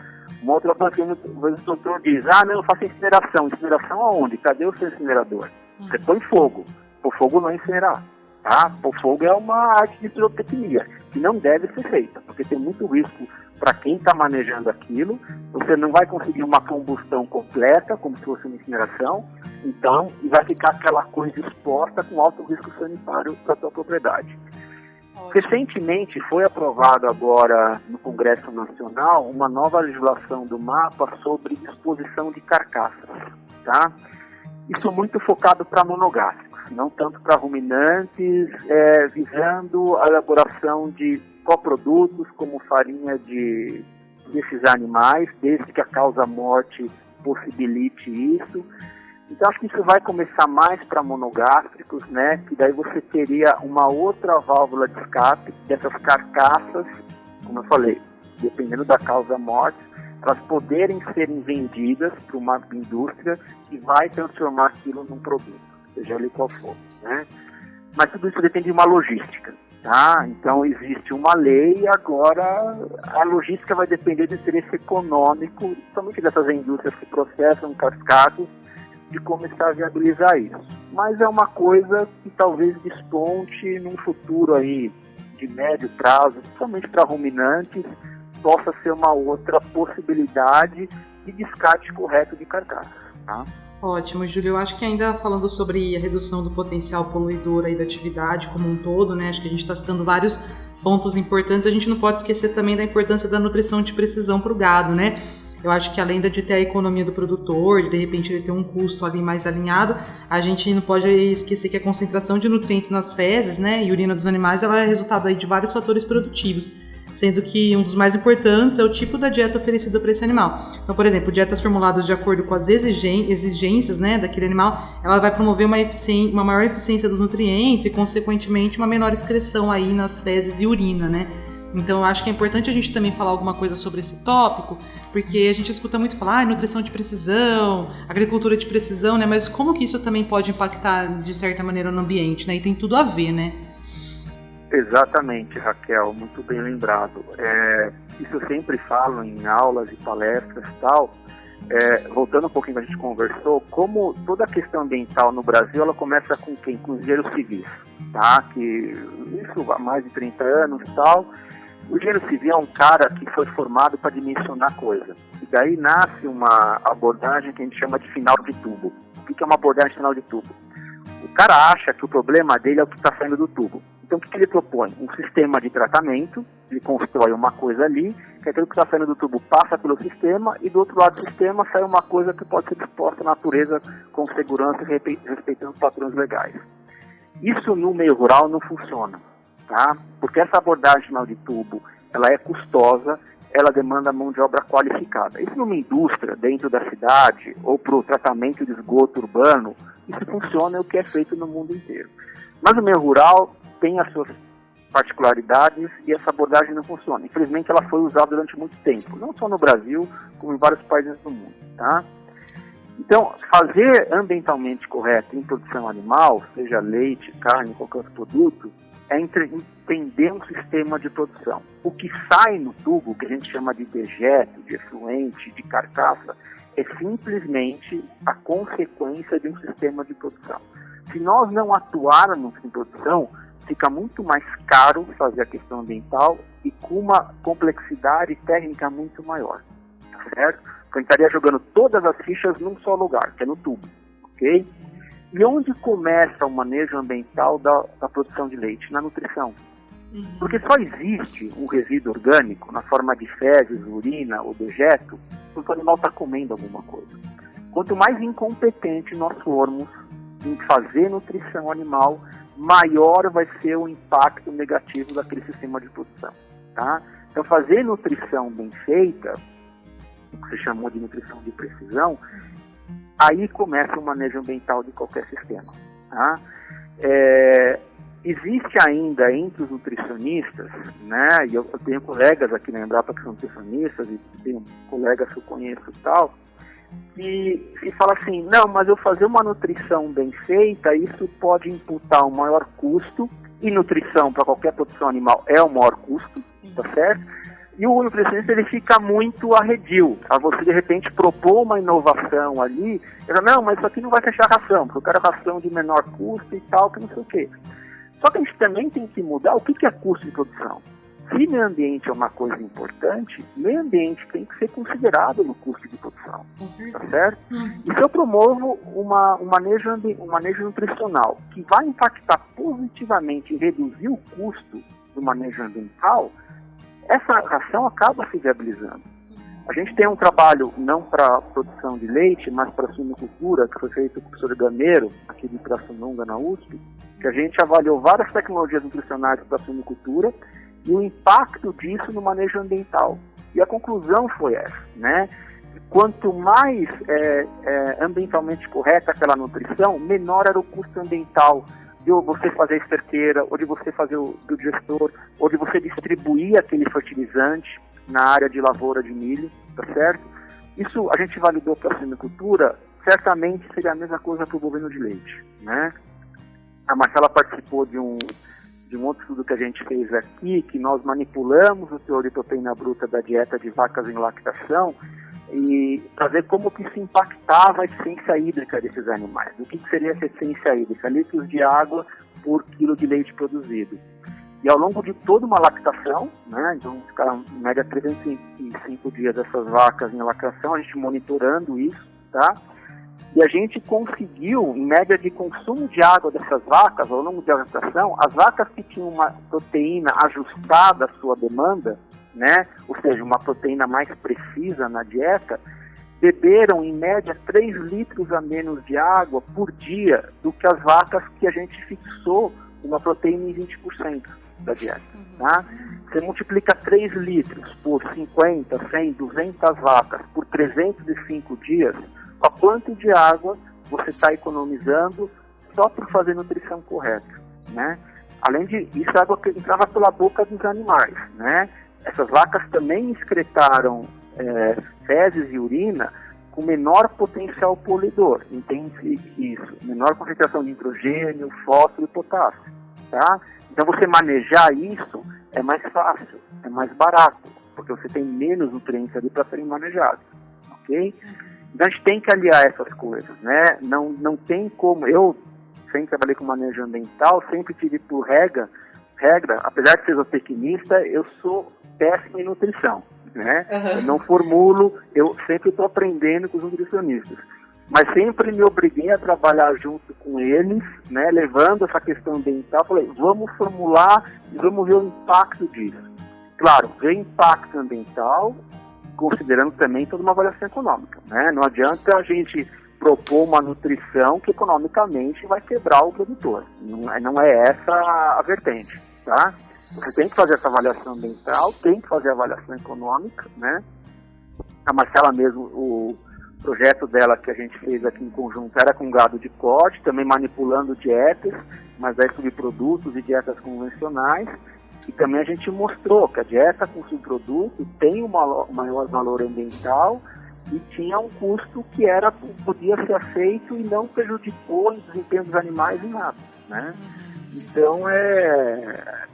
Uma outra coisa que o doutor diz, não, eu faço incineração. Incineração aonde? Cadê o seu incinerador? Você põe fogo, o fogo não é incinerar. Tá? O fogo é uma arte de pirotecnia, que não deve ser feita, porque tem muito risco para quem está manejando aquilo. Você não vai conseguir uma combustão completa, como se fosse uma incineração, então, e vai ficar aquela coisa exposta com alto risco sanitário para a sua propriedade. Recentemente foi aprovado agora no Congresso Nacional uma nova legislação do MAPA sobre disposição de carcaças, tá? Isso muito focado para monogástricos, não tanto para ruminantes, visando a elaboração de coprodutos como farinha desses animais, desde que a causa-morte possibilite isso. Então acho que isso vai começar mais para monogástricos, né? Que daí você teria uma outra válvula de escape dessas carcaças, como eu falei, dependendo da causa-morte, elas poderem serem vendidas para uma indústria que vai transformar aquilo num produto, seja ele qual for, né? Mas tudo isso depende de uma logística, tá? Então existe uma lei e agora a logística vai depender do interesse econômico, somente dessas indústrias que processam cascados, de começar a viabilizar isso. Mas é uma coisa que talvez desponte num futuro aí de médio prazo, principalmente para ruminantes, possa ser uma outra possibilidade de descarte correto de carcaças, tá? Ótimo, Júlio. Eu acho que ainda falando sobre a redução do potencial poluidor aí da atividade como um todo, né? Acho que a gente está citando vários pontos importantes. A gente não pode esquecer também da importância da nutrição de precisão para o gado, né? Eu acho que além de ter a economia do produtor, de repente ele ter um custo ali mais alinhado, a gente não pode esquecer que a concentração de nutrientes nas fezes, né, e urina dos animais, ela é resultado aí de vários fatores produtivos, sendo que um dos mais importantes é o tipo da dieta oferecida para esse animal. Então, por exemplo, dietas formuladas de acordo com as exigências, né, daquele animal, ela vai promover uma maior eficiência dos nutrientes e, consequentemente, uma menor excreção aí nas fezes e urina, né? Então, eu acho que é importante a gente também falar alguma coisa sobre esse tópico, porque a gente escuta muito falar nutrição de precisão, agricultura de precisão, né? Mas como que isso também pode impactar, de certa maneira, no ambiente, né? E tem tudo a ver, né? Exatamente, Raquel, muito bem lembrado. Isso eu sempre falo em aulas e palestras e tal. Voltando um pouquinho que a gente conversou, como toda a questão ambiental no Brasil, ela começa com quem? Com os engenheiros civis, tá? Que isso há mais de 30 anos e tal. O engenheiro civil é um cara que foi formado para dimensionar coisa. E daí nasce uma abordagem que a gente chama de final de tubo. O que é uma abordagem de final de tubo? O cara acha que o problema dele é o que está saindo do tubo. Então o que ele propõe? Um sistema de tratamento, ele constrói uma coisa ali, que aquilo que está saindo do tubo passa pelo sistema, e do outro lado do sistema sai uma coisa que pode ser disposta à natureza com segurança e respeitando os padrões legais. Isso no meio rural não funciona. Tá? Porque essa abordagem final de tubo, ela é custosa, ela demanda mão de obra qualificada. Isso numa indústria dentro da cidade ou para o tratamento de esgoto urbano, isso funciona, é o que é feito no mundo inteiro. Mas o meio rural tem as suas particularidades e essa abordagem não funciona. Infelizmente ela foi usada durante muito tempo, não só no Brasil, como em vários países do mundo. Tá? Então, fazer ambientalmente correto em produção animal, seja leite, carne, qualquer outro produto, é entender um sistema de produção. O que sai no tubo, que a gente chama de dejeto, de efluente, de carcaça, é simplesmente a consequência de um sistema de produção. Se nós não atuarmos em produção, fica muito mais caro fazer a questão ambiental e com uma complexidade técnica muito maior, tá certo? Porque a gente estaria jogando todas as fichas num só lugar, que é no tubo, ok? E onde começa o manejo ambiental da produção de leite? Na nutrição. Porque só existe um resíduo orgânico na forma de fezes, urina ou dejeto quando o animal está comendo alguma coisa. Quanto mais incompetente nós formos em fazer nutrição animal, maior vai ser o impacto negativo daquele sistema de produção. Tá? Então, fazer nutrição bem feita, o que você chamou de nutrição de precisão, aí começa o manejo ambiental de qualquer sistema. Tá? Existe ainda entre os nutricionistas, né, e eu tenho colegas aqui na Embrapa que são nutricionistas, e tenho colegas que eu conheço e tal, que se fala assim, não, mas eu fazer uma nutrição bem feita, isso pode imputar um maior custo, e nutrição para qualquer produção animal é o maior custo, tá certo? E o nutricionista ele fica muito arredio a você de repente propor uma inovação ali, ele fala, não, mas isso aqui não vai fechar a ração, porque eu quero ração de menor custo e tal, que não sei o quê. Só que a gente também tem que mudar o que é custo de produção. Se meio ambiente é uma coisa importante, meio ambiente tem que ser considerado no custo de produção, tá certo? E se eu promovo um manejo nutricional que vai impactar positivamente e reduzir o custo do manejo ambiental, essa ração acaba se viabilizando. A gente tem um trabalho não para produção de leite, mas para suinocultura, que foi feito com o professor Gameiro, aqui de Pirassununga, na USP, que a gente avaliou várias tecnologias nutricionais para a suinocultura e o impacto disso no manejo ambiental. E a conclusão foi essa, né? Quanto mais ambientalmente correta aquela nutrição, menor era o custo ambiental de você fazer a esterqueira, ou de você fazer o biodigestor, ou de você distribuir aquele fertilizante na área de lavoura de milho, tá certo? Isso a gente validou para a suinocultura, certamente seria a mesma coisa para o bovino de leite, né? A Marcela participou de um outro estudo que a gente fez aqui, que nós manipulamos o teor de proteína bruta da dieta de vacas em lactação e para ver como que isso impactava a eficiência hídrica desses animais. O que seria essa eficiência hídrica? Litros de água por quilo de leite produzido. E ao longo de toda uma lactação, né, então ficaram em média 305 dias dessas vacas em lactação, a gente monitorando isso, tá? E a gente conseguiu, em média de consumo de água dessas vacas, ao longo da lactação, as vacas que tinham uma proteína ajustada à sua demanda, né, ou seja, uma proteína mais precisa na dieta, beberam em média 3 litros a menos de água por dia do que as vacas que a gente fixou uma proteína em 20% da dieta. Tá? Você multiplica 3 litros por 50, 100, 200 vacas por 305 dias, a quanto de água você está economizando só por fazer nutrição correta, né? Além de isso, a água que entrava pela boca dos animais, né? Essas vacas também excretaram fezes e urina com menor potencial poluidor, entende isso? Menor concentração de nitrogênio, fósforo e potássio, tá? Então você manejar isso é mais fácil, é mais barato, porque você tem menos nutrientes ali para serem manejados, ok? Então a gente tem que aliar essas coisas, né? Não tem como, eu sempre trabalhei com manejo ambiental, sempre tive por regra, apesar de ser zootecnista, eu sou péssimo em nutrição, né? Eu não formulo, eu sempre estou aprendendo com os nutricionistas, mas sempre me obriguei a trabalhar junto com eles, né? Levando essa questão ambiental, falei, vamos formular e vamos ver o impacto disso. Claro, ver impacto ambiental, considerando também toda uma avaliação econômica, né? Não adianta a gente propor uma nutrição que economicamente vai quebrar o produtor. Não é essa a vertente, tá? Você tem que fazer essa avaliação ambiental, tem que fazer a avaliação econômica, né? A Marcela mesmo, o projeto dela que a gente fez aqui em conjunto era com gado de corte, também manipulando dietas, mas aí subprodutos e dietas convencionais. E também a gente mostrou que a dieta com subproduto tem um maior valor ambiental e tinha um custo que podia ser aceito e não prejudicou o desempenho dos animais em nada, né? Então,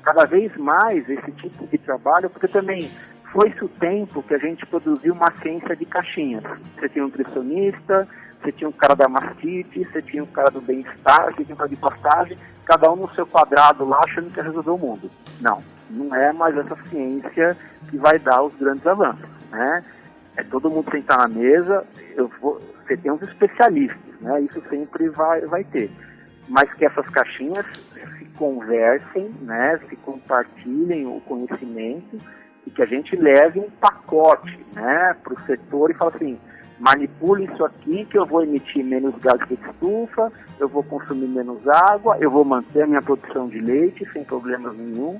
cada vez mais esse tipo de trabalho, porque também foi-se o tempo que a gente produziu uma ciência de caixinhas. Você tinha um nutricionista, você tinha um cara da mastite, você tinha um cara do bem-estar, você tinha um cara de pastagem, cada um no seu quadrado lá achando que ia resolver o mundo. Não é mais essa ciência que vai dar os grandes avanços, né? É todo mundo sentar na mesa, você tem uns especialistas, né? Isso sempre vai ter. Mas que essas caixinhas se conversem, né? Se compartilhem o conhecimento e que a gente leve um pacote, né? Para o setor e fala assim, manipule isso aqui que eu vou emitir menos gás de estufa, eu vou consumir menos água, eu vou manter a minha produção de leite sem problema nenhum.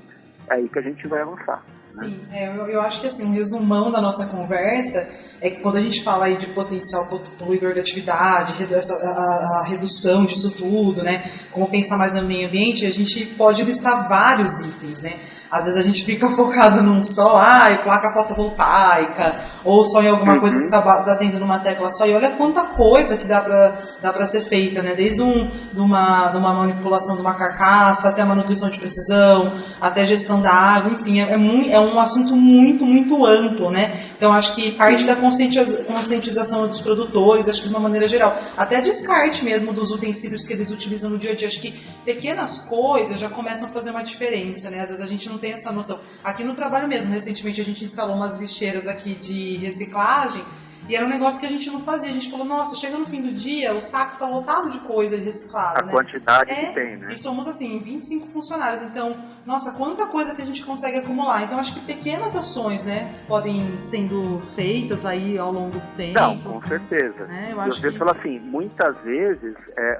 É aí que a gente vai avançar. Sim, eu acho que assim, um resumão da nossa conversa é que quando a gente fala aí de potencial poluidor da atividade, a redução disso tudo, né, como pensar mais no meio ambiente, a gente pode listar vários itens, né? Às vezes a gente fica focado num só, placa fotovoltaica, ou só em alguma coisa que está batendo numa tecla só, e olha quanta coisa que dá para ser feita, né? Desde uma manipulação de uma carcaça, até uma nutrição de precisão, até gestão da água, enfim, é um assunto muito, muito amplo, né? Então acho que parte da conscientização dos produtores, acho que de uma maneira geral, até descarte mesmo dos utensílios que eles utilizam no dia a dia, acho que pequenas coisas já começam a fazer uma diferença, né? Às vezes a gente não tem essa noção. Aqui no trabalho mesmo, recentemente a gente instalou umas lixeiras aqui de reciclagem e era um negócio que a gente não fazia. A gente falou, nossa, chega no fim do dia, o saco tá lotado de coisa de reciclado, né? A quantidade que tem, né? E somos, assim, 25 funcionários. Então, nossa, quanta coisa que a gente consegue acumular. Então, acho que pequenas ações, né, que podem sendo feitas aí ao longo do tempo. Não, com certeza. Eu acho que... falo assim, muitas vezes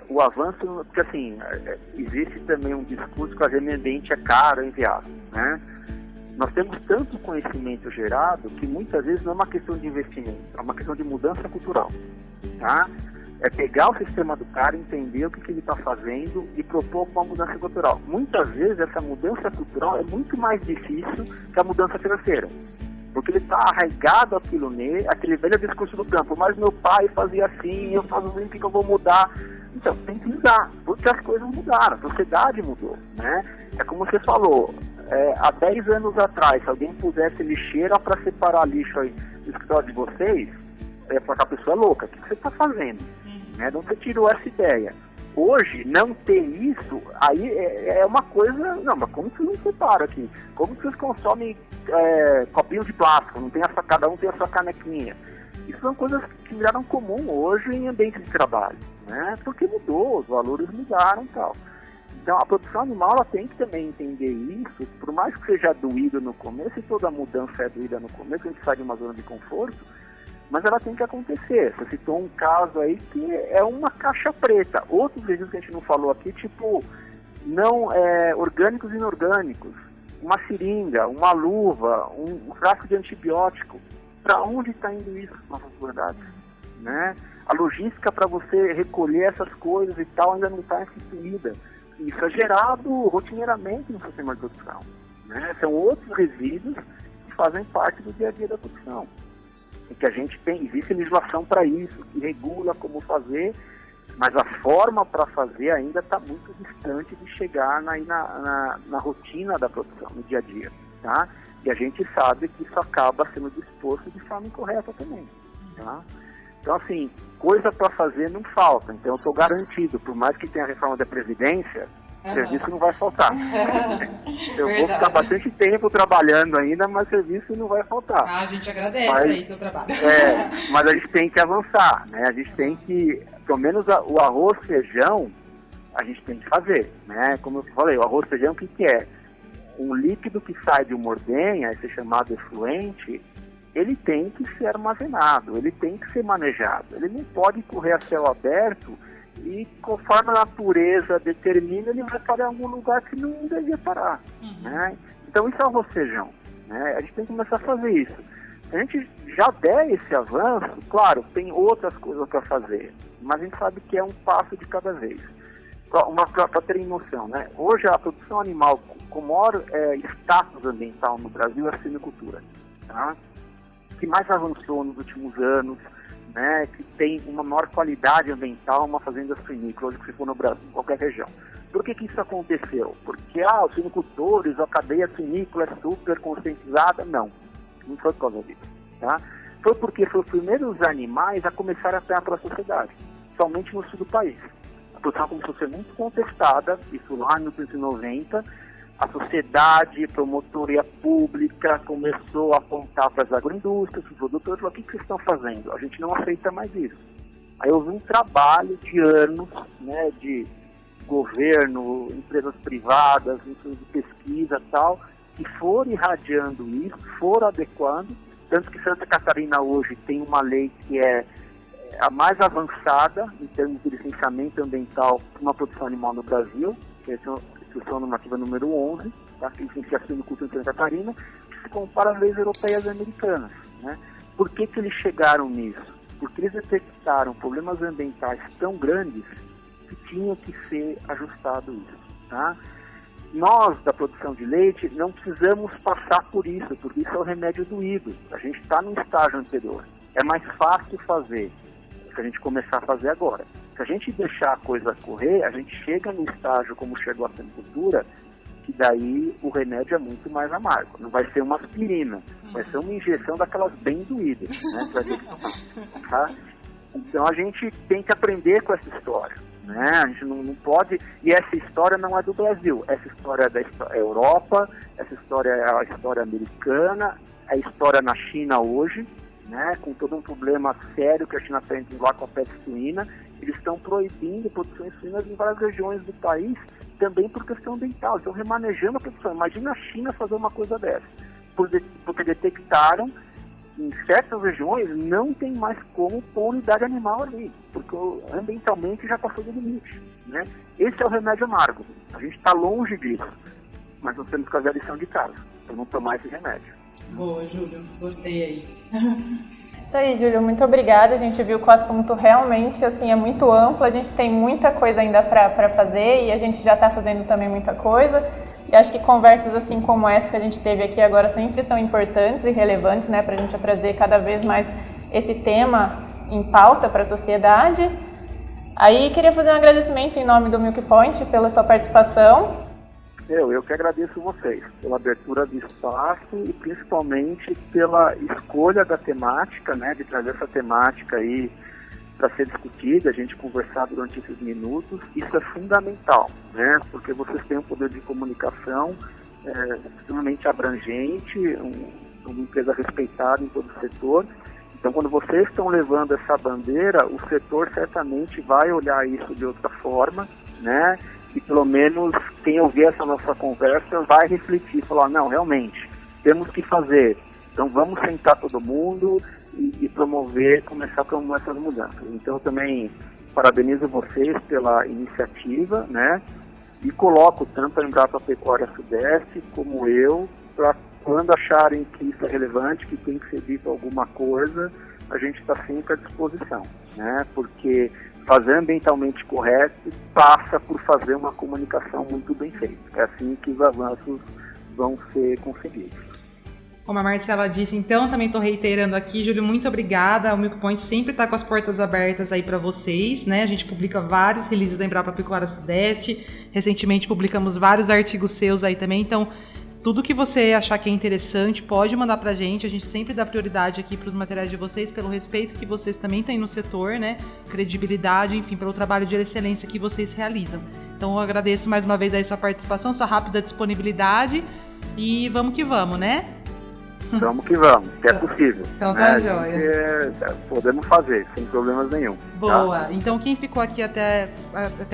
o avanço, porque assim, existe também um discurso que o meio ambiente é caro, é inviável, né? Nós temos tanto conhecimento gerado que muitas vezes não é uma questão de investimento, é uma questão de mudança cultural, tá? É pegar o sistema do cara, entender o que ele está fazendo e propor uma mudança cultural. Muitas vezes essa mudança cultural é muito mais difícil que a mudança financeira, porque ele está arraigado aquilo nele, aquele velho discurso do campo, mas meu pai fazia assim, eu faço assim, que eu vou mudar? Então, tem que mudar, porque as coisas mudaram, a sociedade mudou, né? É como você falou, há 10 anos atrás, se alguém pusesse lixeira para separar lixo aí do escritório de vocês, falar que a pessoa é louca, o que você está fazendo? Né? De onde você tirou essa ideia? Hoje, não ter isso, aí é uma coisa... Não, mas como que vocês não separam aqui? Como que vocês consomem copinho de plástico? Cada um tem a sua canequinha. Isso são coisas que viraram comum hoje em ambiente de trabalho, né? Porque mudou, os valores mudaram e tal. Então, a produção animal, ela tem que também entender isso, por mais que seja doído no começo, e toda mudança é doída no começo, a gente sai de uma zona de conforto, mas ela tem que acontecer. Você citou um caso aí que é uma caixa preta. Outros resíduos que a gente não falou aqui, tipo, orgânicos e inorgânicos, uma seringa, uma luva, um frasco de antibiótico. Para onde está indo isso na sociedade? Né? A logística para você recolher essas coisas e tal ainda não está instituída. Isso é gerado rotineiramente no sistema de produção. Né? São outros resíduos que fazem parte do dia a dia da produção. E que a gente tem, existe legislação para isso, que regula como fazer, mas a forma para fazer ainda está muito distante de chegar na rotina da produção, no dia a dia. Tá? E a gente sabe que isso acaba sendo disposto de forma incorreta também. Tá? Então, assim, coisa para fazer não falta. Então, eu estou garantido, por mais que tenha a reforma da Previdência, serviço não vai faltar. Eu vou ficar bastante tempo trabalhando ainda, mas serviço não vai faltar. A gente agradece aí seu trabalho. Mas a gente tem que avançar, né? A gente tem que, pelo menos o arroz e feijão, a gente tem que fazer, né? Como eu falei, o arroz e feijão, o que é? Um líquido que sai de uma ordenha, esse chamado efluente, ele tem que ser armazenado, ele tem que ser manejado. Ele não pode correr a céu aberto e, conforme a natureza determina, ele vai parar em algum lugar que não devia parar. Né? Então, isso é arroz e feijão. Né? A gente tem que começar a fazer isso. Se a gente já der esse avanço, claro, tem outras coisas para fazer, mas a gente sabe que é um passo de cada vez. Para terem noção, né? Hoje a produção animal com maior status ambiental no Brasil é a suinocultura, tá? Que mais avançou nos últimos anos, né? Que tem uma maior qualidade ambiental, uma fazenda suinícola, hoje que se for no Brasil, em qualquer região. Por que isso aconteceu? Porque os suinocultores, a cadeia suinícola é super conscientizada? Não foi por causa disso, tá? Foi porque foram os primeiros animais a começar a apanhar para a sociedade, somente no sul do país. A produção começou a ser muito contestada, isso lá em 1990, a sociedade, a promotoria pública começou a apontar para as agroindústrias, os produtores, falaram: o que vocês estão fazendo? A gente não aceita mais isso. Aí houve um trabalho de anos, né, de governo, empresas privadas, empresas de pesquisa e tal, que foram irradiando isso, foram adequando, tanto que Santa Catarina hoje tem uma lei que é a mais avançada em termos de licenciamento ambiental para uma produção animal no Brasil, que é a Instrução Normativa número 11, tá? Que licencia a suinocultura em Santa Catarina, que se compara às leis europeias e americanas. Né? Por que eles chegaram nisso? Porque eles detectaram problemas ambientais tão grandes que tinha que ser ajustado isso. Tá? Nós, da produção de leite, não precisamos passar por isso, porque isso é o remédio doído. A gente está num estágio anterior. É mais fácil fazer, se a gente começar a fazer agora. Se a gente deixar a coisa correr, a gente chega num estágio como chegou a suinocultura, que daí o remédio é muito mais amargo. Não vai ser uma aspirina, vai ser uma injeção daquelas bem doídas, né? Tá? Então a gente tem que aprender com essa história. Né? A gente não pode... E essa história não é do Brasil. Essa história é da Europa, essa história é a história americana, é a história na China hoje, né? Com todo um problema sério que a China tem lá com a peste suína. Eles estão proibindo produções suínas em várias regiões do país, também por questão ambiental. Estão remanejando a produção. Imagina a China fazer uma coisa dessa. Porque detectaram em certas regiões não tem mais como pôr unidade animal ali, porque ambientalmente já passou do limite. Né? Esse é o remédio amargo. A gente está longe disso, mas nós temos que fazer a lição de casa, para não tomar esse remédio. Boa, Júlio. Gostei aí. Isso aí, Júlio. Muito obrigada. A gente viu que o assunto realmente assim, é muito amplo. A gente tem muita coisa ainda para fazer e a gente já está fazendo também muita coisa. E acho que conversas assim como essa que a gente teve aqui agora sempre são importantes e relevantes, né, para a gente trazer cada vez mais esse tema em pauta para a sociedade. Aí queria fazer um agradecimento em nome do Milk Point pela sua participação. Eu que agradeço vocês pela abertura do espaço e principalmente pela escolha da temática, né, de trazer essa temática aí para ser discutida, a gente conversar durante esses minutos. Isso é fundamental, né? Porque vocês têm um poder de comunicação extremamente abrangente, uma empresa respeitada em todo o setor. Então, quando vocês estão levando essa bandeira, o setor certamente vai olhar isso de outra forma, né? E pelo menos quem ouvir essa nossa conversa vai refletir, falar, não, realmente, temos que fazer. Então, vamos sentar todo mundo e começar a promover essas mudanças. Então, eu também parabenizo vocês pela iniciativa, né? E coloco tanto a Embrapa Pecuária Sudeste como eu, para quando acharem que isso é relevante, que tem que ser dito alguma coisa, a gente está sempre à disposição, né? Porque fazer ambientalmente correto passa por fazer uma comunicação muito bem feita. É assim que os avanços vão ser conseguidos. Como a Marcela disse, então, também estou reiterando aqui, Júlio, muito obrigada. O Milk Point sempre está com as portas abertas aí para vocês, né? A gente publica vários releases da Embrapa Pecuária Sudeste. Recentemente publicamos vários artigos seus aí também, então tudo que você achar que é interessante, pode mandar pra gente. A gente sempre dá prioridade aqui para os materiais de vocês, pelo respeito que vocês também têm no setor, né? Credibilidade, enfim, pelo trabalho de excelência que vocês realizam. Então eu agradeço mais uma vez aí sua participação, sua rápida disponibilidade e vamos que vamos, né? Vamos que vamos, que é possível. Então tá joia. Podemos fazer, sem problemas nenhum. Boa. Tá? Então quem ficou aqui até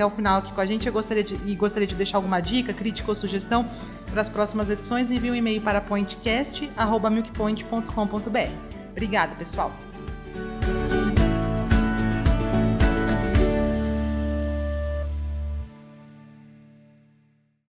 o final aqui com a gente, eu gostaria de deixar alguma dica, crítica ou sugestão para as próximas edições, envie um e-mail para pointcast@milkpoint.com.br. Obrigada, pessoal.